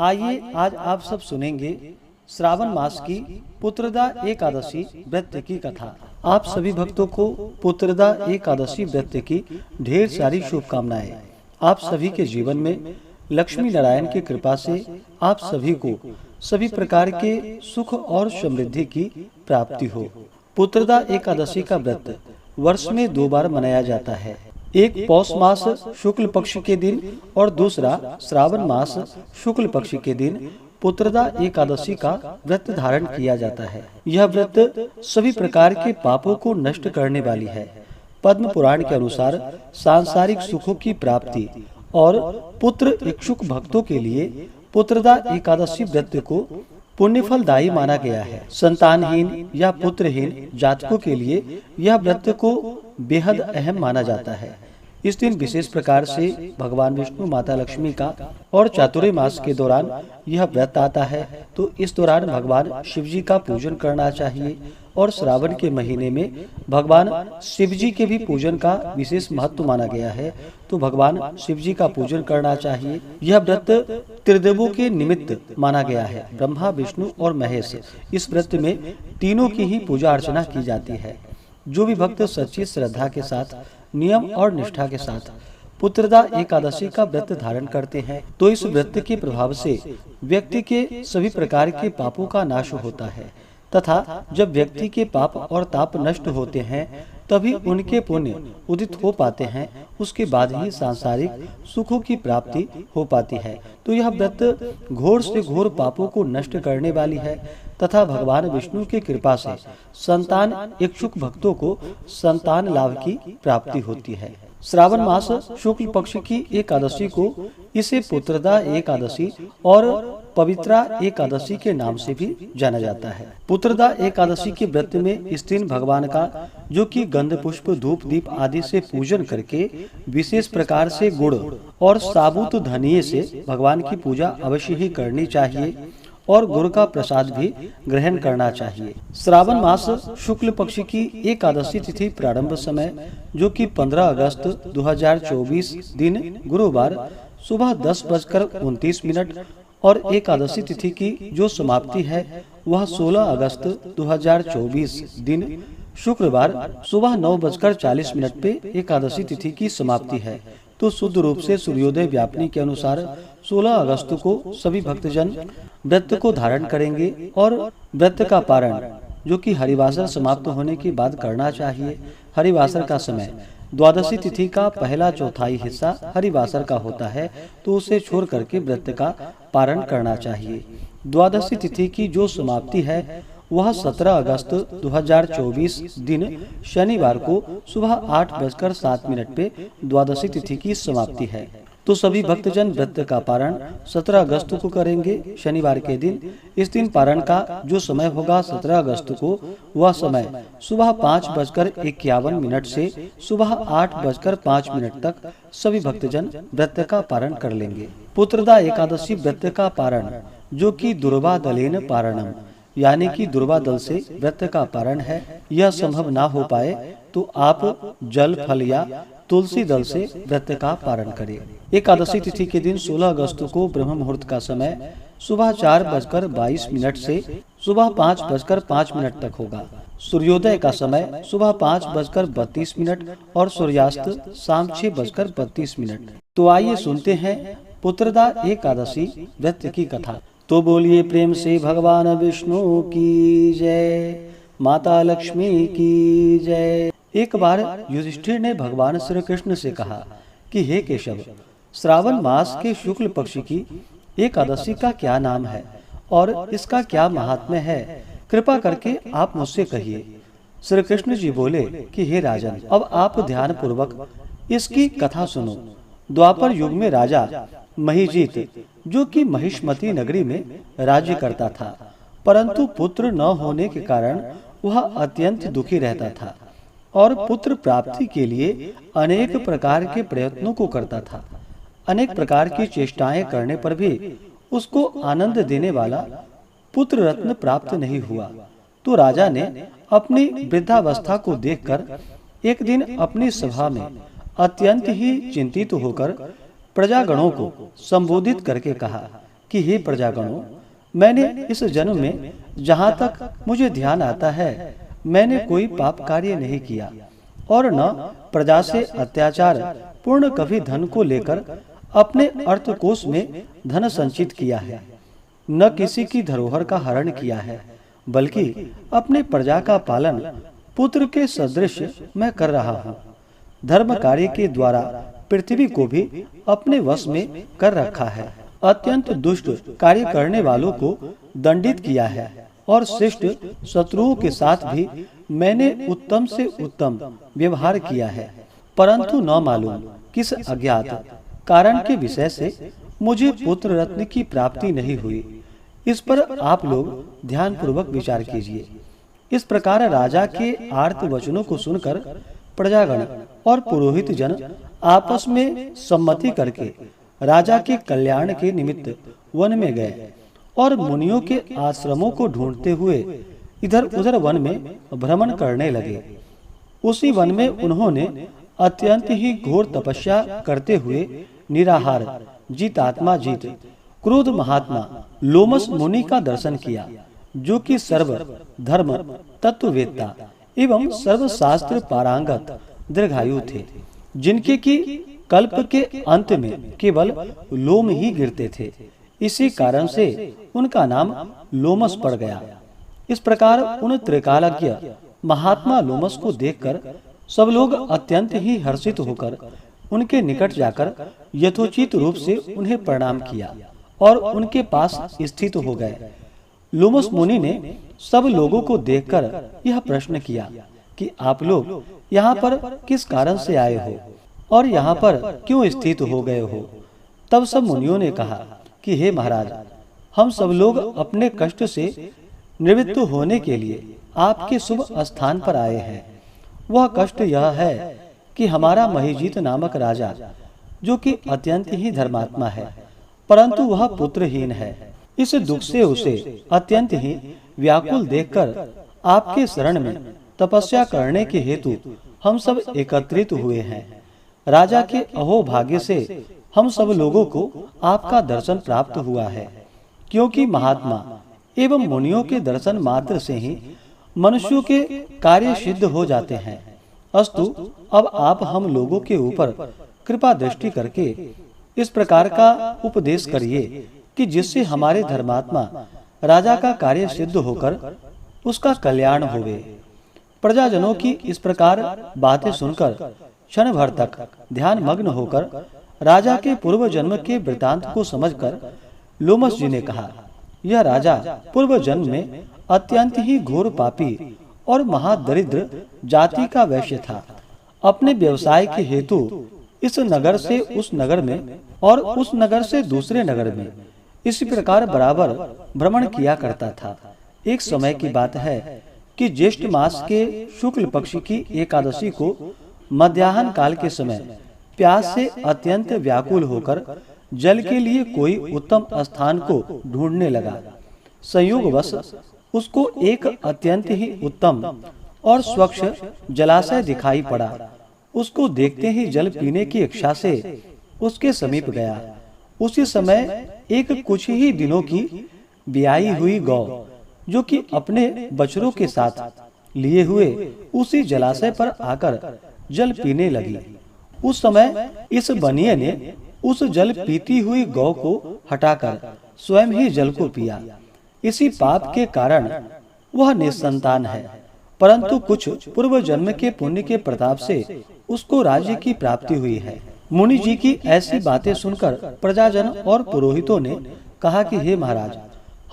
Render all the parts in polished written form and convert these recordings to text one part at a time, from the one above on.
आइए आज आप सब सुनेंगे श्रावण मास की पुत्रदा एकादशी व्रत की कथा। आप सभी भक्तों को पुत्रदा एकादशी व्रत की ढेर सारी शुभकामनाएं। आप सभी के जीवन में लक्ष्मी नारायण की कृपा से आप सभी को सभी प्रकार के सुख और समृद्धि की प्राप्ति हो। पुत्रदा एकादशी का व्रत वर्ष में 2 बार मनाया जाता है, एक पौष मास शुक्ल पक्ष के दिन और दूसरा श्रावण मास शुक्ल पक्ष के दिन पुत्रदा एकादशी का व्रत धारण किया जाता है। यह व्रत सभी प्रकार के पापों को नष्ट करने वाली है। पद्म पुराण के अनुसार सांसारिक सुखों की प्राप्ति और पुत्र इच्छुक भक्तों के लिए पुत्रदा एकादशी व्रत को पुण्य फलदायी माना गया है। संतानहीन या पुत्रहीन जातकों के लिए यह व्रत को बेहद अहम माना जाता है। इस दिन विशेष प्रकार से भगवान विष्णु, माता लक्ष्मी का और चातुर्मास के दौरान यह व्रत आता है, तो इस दौरान भगवान शिव जी का पूजन करना चाहिए। और श्रावण के महीने में भगवान शिव जी के भी पूजन का विशेष महत्व माना गया है, तो भगवान शिव जी का पूजन करना चाहिए। यह व्रत त्रिदेवों के निमित्त माना गया है। ब्रह्मा, विष्णु और महेश, इस व्रत में तीनों की ही पूजा अर्चना की जाती है। जो भी भक्त सच्ची श्रद्धा के साथ, नियम और निष्ठा के साथ पुत्रदा एकादशी का व्रत धारण करते हैं, तो इस व्रत के प्रभाव से व्यक्ति के सभी प्रकार के पापों का नाश होता है तथा जब व्यक्ति के पाप और ताप नष्ट होते हैं तभी उनके पुण्य उदित हो पाते हैं। उसके बाद ही सांसारिक सुखों की प्राप्ति हो पाती है। तो यह व्रत घोर से घोर पापों को नष्ट करने वाली है तथा भगवान विष्णु की कृपा से संतान इच्छुक भक्तों को संतान लाभ की प्राप्ति होती है। श्रावण मास शुक्ल पक्ष की एकादशी को इसे पुत्रदा एकादशी और पवित्रा एकादशी के नाम से भी जाना जाता है। पुत्रदा एकादशी के व्रत में इस दिन भगवान का, जो कि गंध पुष्प धूप दीप आदि से पूजन करके विशेष प्रकार से गुड़ और साबुत धनिये से भगवान की पूजा अवश्य ही करनी चाहिए और गुरु का प्रसाद भी ग्रहण करना चाहिए। श्रावण मास शुक्ल पक्ष की एकादशी तिथि प्रारंभ समय, जो कि 15 अगस्त 2024 दिन गुरुवार सुबह 10:29 और एकादशी तिथि की जो समाप्ति है वह 16 अगस्त 2024 दिन शुक्रवार सुबह 9:40 पे एकादशी तिथि की समाप्ति है। तो शुद्ध रूप से सूर्योदय व्यापनी के अनुसार 16 अगस्त को सभी भक्तजन व्रत को धारण करेंगे और व्रत का पारण, जो कि हरिवासर समाप्त होने के बाद करना चाहिए। हरिवासर का समय द्वादशी तिथि का पहला चौथाई हिस्सा हरिवासर का होता है, तो उसे छोड़ करके व्रत का पारण करना चाहिए। द्वादशी तिथि की जो समाप्ति है वह 17 अगस्त 2024 दिन शनिवार को सुबह 8:07 पे द्वादशी तिथि की समाप्ति है। तो सभी भक्तजन व्रत का पारण 17 अगस्त को करेंगे, शनिवार के दिन। इस दिन पारण का जो समय होगा 17 अगस्त को, वह समय सुबह 5:51 से सुबह 8:05 तक सभी भक्तजन व्रत का पारण कर लेंगे। पुत्रदा एकादशी व्रत का पारण, जो कि दुर्वा दलेन पारणम, यानी कि दुर्वा दल से व्रत का पारण है, यह संभव ना हो पाए तो आप जल, फल या तुलसी दल से व्रत का पारण करें। एकादशी तिथि के दिन 16 अगस्त को ब्रह्म मुहूर्त का समय सुबह 4:22 से सुबह 5:05 तक होगा। सूर्योदय का समय सुबह 5:32 और सूर्यास्त शाम 6:32। तो आइए सुनते हैं पुत्रदा एकादशी व्रत की कथा। तो बोलिए प्रेम से भगवान विष्णु की जय, माता लक्ष्मी की जय। एक बार युधिष्ठिर ने भगवान श्री कृष्ण से कहा कि हे केशव, श्रावण मास के शुक्ल पक्ष की एकादशी का क्या नाम है और इसका क्या महात्म्य है, कृपा करके आप मुझसे कहिए। श्री कृष्ण जी बोले कि हे राजन, अब आप ध्यान पूर्वक इसकी कथा सुनो। द्वापर युग में राजा महिजीत, जो कि महिष्मती नगरी में राज्य करता था, परंतु पुत्र न होने के कारण वह अत्यंत दुखी रहता था और पुत्र प्राप्ति के लिए अनेक प्रकार के प्रयत्नों को करता था। अनेक प्रकार की चेष्टाएं करने पर भी उसको आनंद देने वाला पुत्र रत्न प्राप्त नहीं हुआ। तो राजा ने अपनी वृद्धावस्था को देखकर एक दिन अपनी सभा में अत्यंत ही चिंतित होकर प्रजागणों को संबोधित करके कहा कि हे प्रजागणों, मैंने इस जन्म में जहाँ तक मुझे ध्यान आता है मैंने कोई पाप कार्य नहीं किया और न प्रजा से अत्याचार पूर्ण कभी धन को लेकर अपने अर्थकोष में धन संचित किया है, न किसी की धरोहर का हरण किया है, बल्कि अपने प्रजा का पालन पुत्र के सदृश मैं कर रहा हूँ। धर्म कार्य के द्वारा पृथ्वी को भी अपने वश में कर रखा है। अत्यंत दुष्ट कार्य करने वालों को दंडित किया है और शिष्ट शत्रुओं के साथ भी मैंने उत्तम से उत्तम व्यवहार किया है, परंतु न मालूम किस अज्ञात कारण के विषय से मुझे पुत्र रत्न की प्राप्ति नहीं हुई। इस पर आप लोग ध्यान पूर्वक विचार कीजिए। इस प्रकार राजा के आर्त वचनों को सुनकर प्रजागण और पुरोहित जन आपस में सम्मति करके राजा के कल्याण के निमित्त वन में गए और मुनियों के आश्रमों को ढूंढते हुए इधर उधर वन में भ्रमण करने लगे। उसी वन में उन्होंने अत्यंत ही घोर तपस्या करते हुए निराहार जीतात्मा जीत क्रोध महात्मा लोमस मुनि का दर्शन किया, जो कि सर्व धर्म तत्ववेत्ता एवं सर्वशास्त्र पारंगत दीर्घायु थे, जिनके की कल्प के अंत में केवल लोम ही गिरते थे। इसी कारण से उनका नाम लोमस पड़ गया। इस प्रकार उन त्रिकालज्ञ महात्मा लोमस को देखकर सब लोग अत्यंत ही हर्षित होकर उनके निकट जाकर यथोचित रूप से उन्हें प्रणाम किया और उनके पास स्थित हो गए। लोमस मुनि ने सब लोगों को देखकर यह प्रश्न किया कि आप लोग यहाँ पर किस कारण से आए हो और यहाँ पर क्यों स्थित हो गए हो। तब सब मुनियों ने कहा कि हे महाराज, हम सब लोग अपने कष्ट से निवृत्त होने के लिए आपके शुभ स्थान पर आए हैं। वह कष्ट यह है कि हमारा महीजीत नामक राजा, जो कि अत्यंत ही धर्मात्मा है, परंतु वह पुत्रहीन है। इस दुख से उसे अत्यंत ही व्याकुल देखकर आपके शरण में तपस्या करने के हेतु हम सब एकत्रित हुए हैं। राजा के अहोभाग्य से हम सब लोगों को आपका दर्शन प्राप्त हुआ है, क्योंकि महात्मा एवं मुनियों के दर्शन मात्र से ही मनुष्यों के कार्य सिद्ध हो जाते हैं। अस्तु, अब आप हम लोगों के ऊपर कृपा दृष्टि करके इस प्रकार का उपदेश करिए कि जिससे हमारे धर्मात्मा राजा का कार्य सिद्ध होकर उसका कल्याण होवे। प्रजाजनों की इस प्रकार बातें सुनकर क्षण भर तक ध्यान मग्न होकर राजा के पूर्व जन्म के वृतांत को समझकर लोमस जी ने कहा, यह राजा पूर्व जन्म में अत्यंत ही घोर पापी और महादरिद्र जाति का वैश्य था। अपने व्यवसाय के हेतु इस नगर से उस नगर में और उस नगर से दूसरे नगर में इसी प्रकार बराबर भ्रमण किया करता था। एक समय की बात है कि ज्येष्ठ मास के शुक्ल पक्ष की एकादशी को मध्याह्न काल के समय प्यास से अत्यंत व्याकुल होकर जल के लिए कोई उत्तम स्थान को ढूंढने लगा। संयोगवश उसको एक अत्यंत ही उत्तम और स्वच्छ जलाशय दिखाई पड़ा। उसको देखते ही जल पीने की इच्छा से उसके समीप गया। उसी समय एक कुछ ही दिनों की ब्याई हुई गौ, जो कि अपने बछड़ों के साथ लिए हुए उसी जलाशय पर आकर जल पीने लगी। उस समय इस बनिए ने उस जल पीती हुई गौ को हटाकर स्वयं ही जल को पिया। इसी पाप के कारण वह निसंतान है, परंतु कुछ पूर्व जन्म के पुण्य के प्रताप से उसको राज्य की प्राप्ति हुई है। मुनि जी की ऐसी बातें सुनकर प्रजाजन और पुरोहितों ने कहा कि हे महाराज,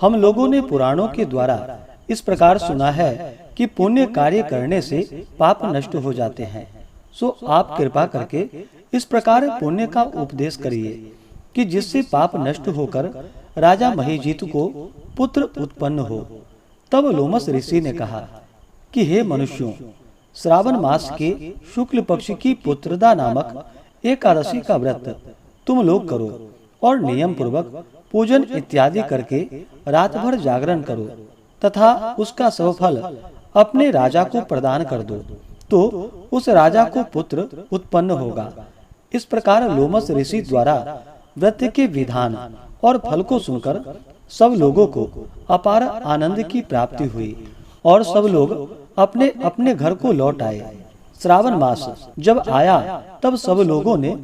हम लोगों ने पुराणों के द्वारा इस प्रकार सुना है कि पुण्य कार्य करने से पाप नष्ट हो जाते हैं। सो आप कृपा करके इस प्रकार पुण्य का उपदेश करिए कि जिससे पाप नष्ट होकर राजा महीजीत को पुत्र उत्पन्न हो। तब लोमस ऋषि ने कहा कि हे मनुष्यों, श्रावण मास के शुक्ल पक्ष की पुत्रदा नामक एकादशी का व्रत तुम लोग करो और नियम पूर्वक पूजन इत्यादि करके रात भर जागरण करो तथा उसका सब फल अपने राजा को प्रदान कर दो, तो उस राजा को पुत्र उत्पन्न होगा। इस प्रकार लोमस ऋषि द्वारा व्रत के विधान और फल को सुनकर सब लोगों को अपार आनंद की प्राप्ति हुई और सब लोग अपने अपने घर को लौट आए। श्रावण मास जब आया तब सब लोगों ने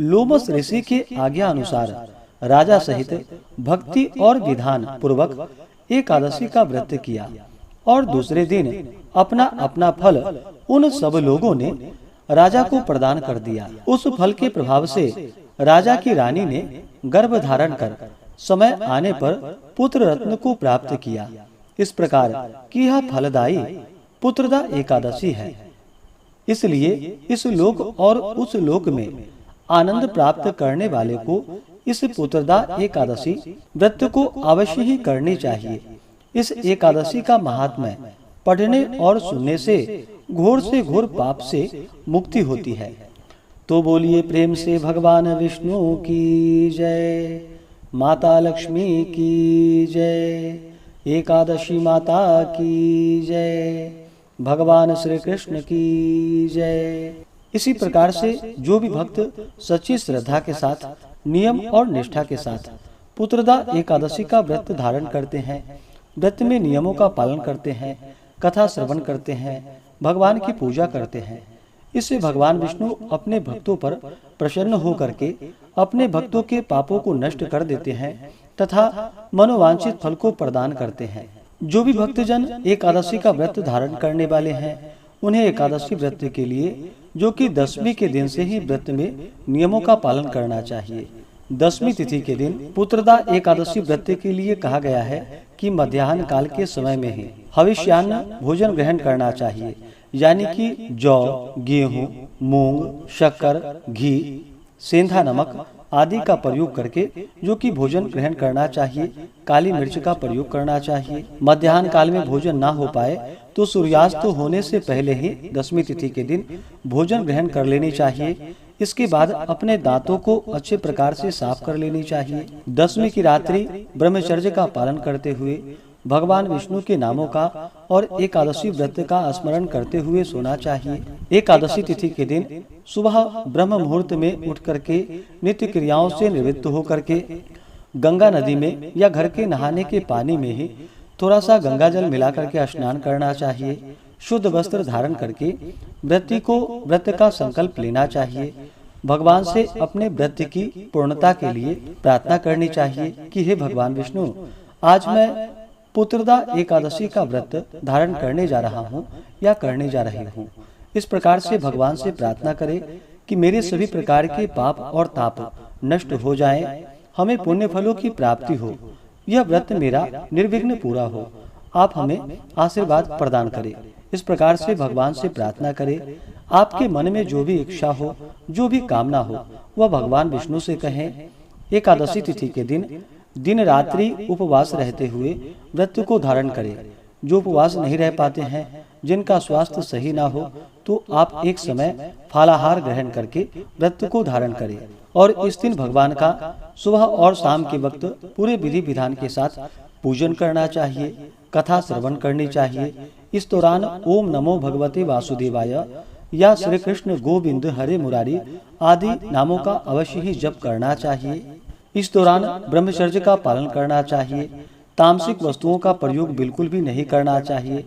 लोमस ऋषि के आज्ञा अनुसार राजा सहित भक्ति और विधान पूर्वक एकादशी का व्रत किया और दूसरे दिन अपना अपना फल उन सब लोगों ने राजा को प्रदान कर दिया। उस फल के प्रभाव से राजा की रानी ने गर्भ धारण कर समय आने पर पुत्र रत्न को प्राप्त किया। इस प्रकार की यह फलदायी पुत्रदा एकादशी है। इसलिए इस लोक और उस लोक में आनंद प्राप्त करने वाले को इस पुत्रदा एकादशी व्रत को अवश्य ही करनी चाहिए। इस एकादशी का महात्म्य पढ़ने और सुनने से घोर पाप से मुक्ति होती है। तो बोलिए प्रेम से भगवान विष्णु की जय, माता लक्ष्मी की जय, एकादशी माता की जय, भगवान श्री कृष्ण की जय। इसी प्रकार से जो भी भक्त सच्ची श्रद्धा के साथ नियम और निष्ठा के साथ पुत्रदा एकादशी का व्रत धारण करते हैं, व्रत में नियमों का पालन करते हैं, कथा श्रवण करते हैं, भगवान की पूजा करते हैं, इससे भगवान विष्णु अपने भक्तों पर प्रसन्न होकर के अपने भक्तों के पापों को नष्ट कर देते हैं तथा मनोवांछित फल को प्रदान करते हैं। जो भी भक्तजन एकादशी का व्रत धारण करने वाले हैं उन्हें एकादशी व्रत के लिए जो कि 10वीं के दिन से ही व्रत में नियमों का पालन करना चाहिए। 10वीं तिथि के दिन पुत्रदा एकादशी व्रत के लिए कहा गया है कि मध्याह्न काल के समय में ही हविष्यान्न भोजन ग्रहण करना चाहिए, यानी कि जौ, गेहूं, मूंग, शक्कर, घी, सेंधा नमक आदि का प्रयोग करके जो कि भोजन ग्रहण करना चाहिए। काली मिर्च का प्रयोग करना चाहिए। मध्याह्न काल में भोजन ना हो पाए तो सूर्यास्त होने से पहले ही 10वीं तिथि के दिन भोजन ग्रहण कर लेनी चाहिए। इसके बाद अपने दांतों को अच्छे प्रकार से साफ कर लेनी चाहिए। 10वीं की रात्रि ब्रह्मचर्य का पालन करते हुए भगवान विष्णु के नामों का और एकादशी व्रत का स्मरण करते हुए सोना चाहिए। एकादशी तिथि के दिन सुबह ब्रह्म मुहूर्त में उठ करके नित्य क्रियाओं से निवृत्त होकर के गंगा नदी में या घर के नहाने के पानी में ही थोड़ा सा गंगा जल मिला करके स्नान करना चाहिए। शुद्ध वस्त्र धारण करके व्रती को व्रत का संकल्प लेना चाहिए। भगवान से अपने व्रत की पूर्णता के लिए प्रार्थना करनी चाहिए कि हे भगवान विष्णु, आज मैं पुत्रदा एकादशी का व्रत धारण करने जा रहा हूँ या करने जा रही हूँ। इस प्रकार से भगवान से प्रार्थना करें कि मेरे सभी प्रकार के पाप और ताप नष्ट हो जाएं, हमें पुण्य फलों की प्राप्ति हो, यह व्रत मेरा निर्विघ्न पूरा हो, आप हमें आशीर्वाद प्रदान करें। इस प्रकार से भगवान से प्रार्थना करें। आपके मन में जो भी इच्छा हो, जो भी कामना हो, वह भगवान विष्णु से कहें। एकादशी तिथि के दिन रात्रि उपवास रहते हुए व्रत को धारण करें। जो उपवास नहीं रह पाते हैं, जिनका स्वास्थ्य सही ना हो, तो आप एक समय फलाहार ग्रहण करके व्रत को धारण करें और इस दिन भगवान का सुबह और शाम के वक्त पूरे विधि विधान के साथ पूजन करना चाहिए, कथा श्रवण करनी चाहिए। इस दौरान ओम नमो भगवते वासुदेवाय या श्री कृष्ण गोविंद हरे मुरारी आदि नामों का अवश्य ही जप करना चाहिए। इस दौरान ब्रह्मचर्य का पालन करना चाहिए। तामसिक वस्तुओं का प्रयोग बिल्कुल भी नहीं करना चाहिए।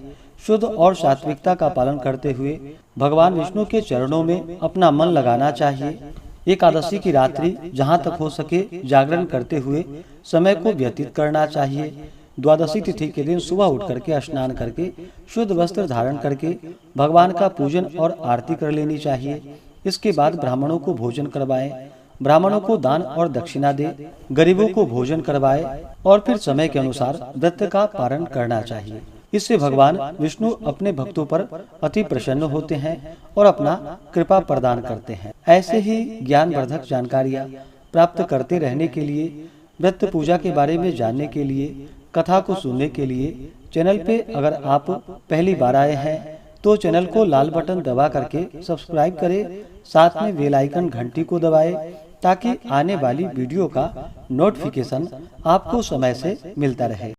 शुद्ध और सात्विकता का पालन करते हुए भगवान विष्णु के चरणों में अपना मन लगाना चाहिए। एकादशी की रात्रि जहाँ तक हो सके जागरण करते हुए समय को व्यतीत करना चाहिए। द्वादशी तिथि के दिन सुबह उठ करके स्नान करके शुद्ध वस्त्र धारण करके भगवान का पूजन और आरती कर लेनी चाहिए। इसके बाद ब्राह्मणों को भोजन करवाएं, ब्राह्मणों को दान और दक्षिणा दे, गरीबों को भोजन करवाए और फिर समय के अनुसार व्रत का पारण करना चाहिए। इससे भगवान विष्णु अपने भक्तों पर अति प्रसन्न होते हैं और अपना कृपा प्रदान करते हैं। ऐसे ही ज्ञानवर्धक जानकारियाँ प्राप्त करते रहने के लिए, व्रत पूजा के बारे में जानने के लिए, कथा को सुनने के लिए चैनल पे अगर आप पहली बार आए हैं तो चैनल को लाल बटन दबा करके सब्सक्राइब करें, साथ में बेल आइकन घंटी को दबाएं ताकि आने वाली वीडियो का नोटिफिकेशन आपको समय से मिलता रहे।